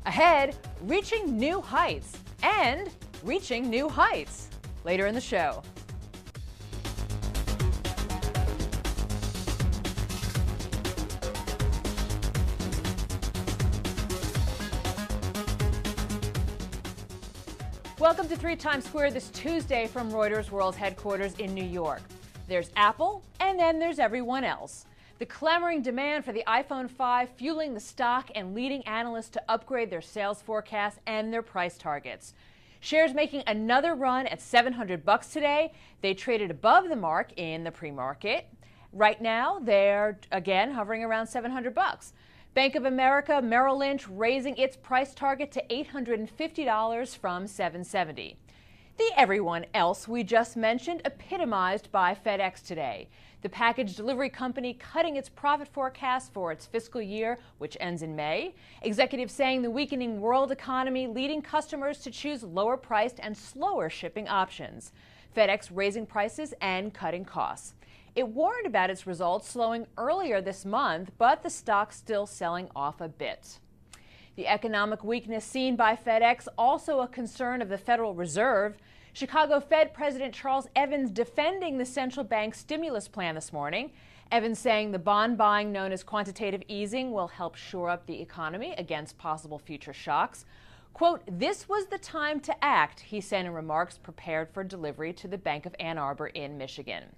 Ahead, reaching new heights and reaching new heights. Later in the show. Welcome to 3 Times Square this Tuesday from Reuters World Headquarters in New York. There's Apple, and then there's everyone else. The clamoring demand for the iPhone 5 fueling the stock and leading analysts to upgrade their sales forecasts and their price targets. Shares making another run at $700 today. They traded above the mark in the pre-market. Right now, they're again hovering around $700. Bank of America Merrill Lynch raising its price target to $850 from $770. The everyone else we just mentioned epitomized by FedEx today. The package delivery company cutting its profit forecast for its fiscal year, which ends in May. Executives saying the weakening world economy leading customers to choose lower priced and slower shipping options. FedEx raising prices and cutting costs. It warned about its results slowing earlier this month, but the stock's still selling off a bit. The economic weakness seen by FedEx also a concern of the Federal Reserve. Chicago Fed President Charles Evans defending the central bank's stimulus plan this morning. Evans saying the bond buying known as quantitative easing will help shore up the economy against possible future shocks. Quote, "This was the time to act," he said in remarks prepared for delivery to the Bank of Ann Arbor in Michigan.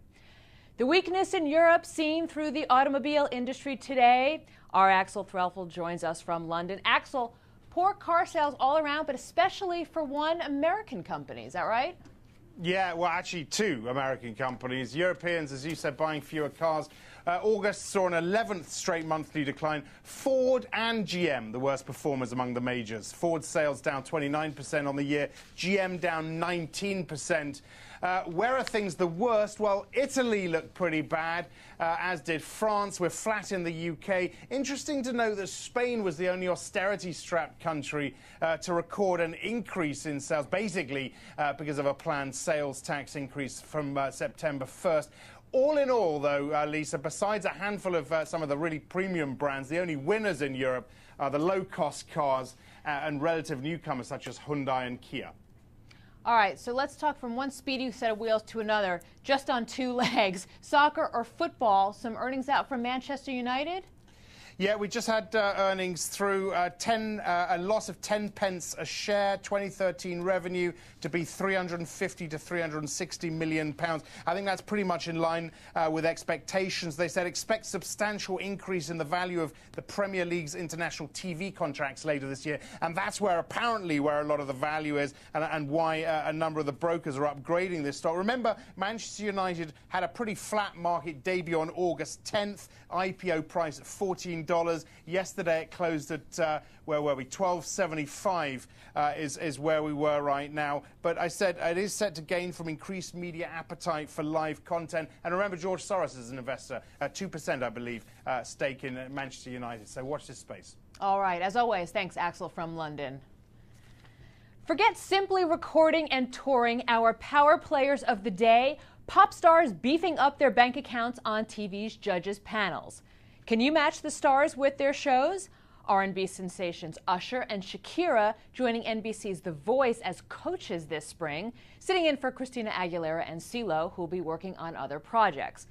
The weakness in Europe seen through the automobile industry today. Our Axel Threlfel joins us from London. Axel, poor car sales all around, but especially for one American company. Is that right? Yeah, well, actually, 2 American companies. Europeans, as you said, buying fewer cars. August saw an 11th straight monthly decline. Ford and GM, the worst performers among the majors. Ford sales down 29% on the year, GM down 19%. Where are things the worst? Well, Italy looked pretty bad, as did France. We're flat in the UK. Interesting to note that Spain was the only austerity-strapped country to record an increase in sales, basically because of a planned sales tax increase from September 1st. All in all, though, Lisa, besides a handful of some of the really premium brands, the only winners in Europe are the low-cost cars and relative newcomers such as Hyundai and Kia. All right, so let's talk from one speedy set of wheels to another, just on 2 legs. Soccer or football, some earnings out from Manchester United? Yeah, we just had earnings through a loss of 10 pence a share, 2013 revenue to be £350 to £360 million. I think that's pretty much in line with expectations. They said expect substantial increase in the value of the Premier League's international TV contracts later this year. And that's where apparently where a lot of the value is and why a number of the brokers are upgrading this stock. Remember, Manchester United had a pretty flat market debut on August 10th, IPO price at $14. Yesterday it closed at, where were we, $12.75 is where we were right now. But I said it is set to gain from increased media appetite for live content. And remember, George Soros is an investor, 2%, I believe, stake in Manchester United. So watch this space. All right. As always, thanks, Axel from London. Forget simply recording and touring. Our power players of the day, pop stars beefing up their bank accounts on TV's judges' panels. Can you match the stars with their shows? R&B sensations Usher and Shakira joining NBC's The Voice as coaches this spring, sitting in for Christina Aguilera and CeeLo, who'll be working on other projects.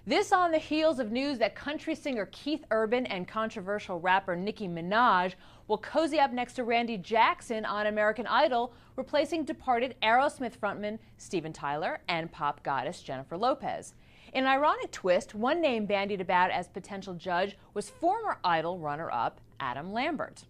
This on the heels of news that country singer Keith Urban and controversial rapper Nicki Minaj will cozy up next to Randy Jackson on American Idol, replacing departed Aerosmith frontman Steven Tyler and pop goddess Jennifer Lopez. In an ironic twist, one name bandied about as potential judge was former Idol runner-up Adam Lambert.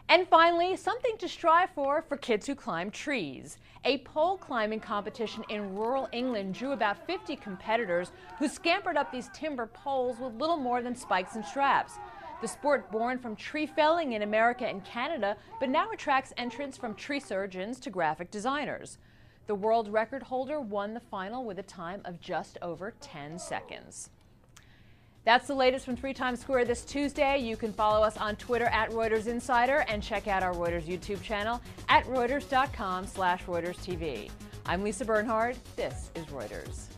And finally, something to strive for kids who climb trees. A pole climbing competition in rural England drew about 50 competitors who scampered up these timber poles with little more than spikes and straps. The sport born from tree felling in America and Canada, but now attracts entrants from tree surgeons to graphic designers. The world record holder won the final with a time of just over 10 seconds. That's the latest from 3 Times Square this Tuesday. You can follow us on Twitter at Reuters Insider and check out our Reuters YouTube channel at Reuters.com/ReutersTV. I'm Lisa Bernhard. This is Reuters.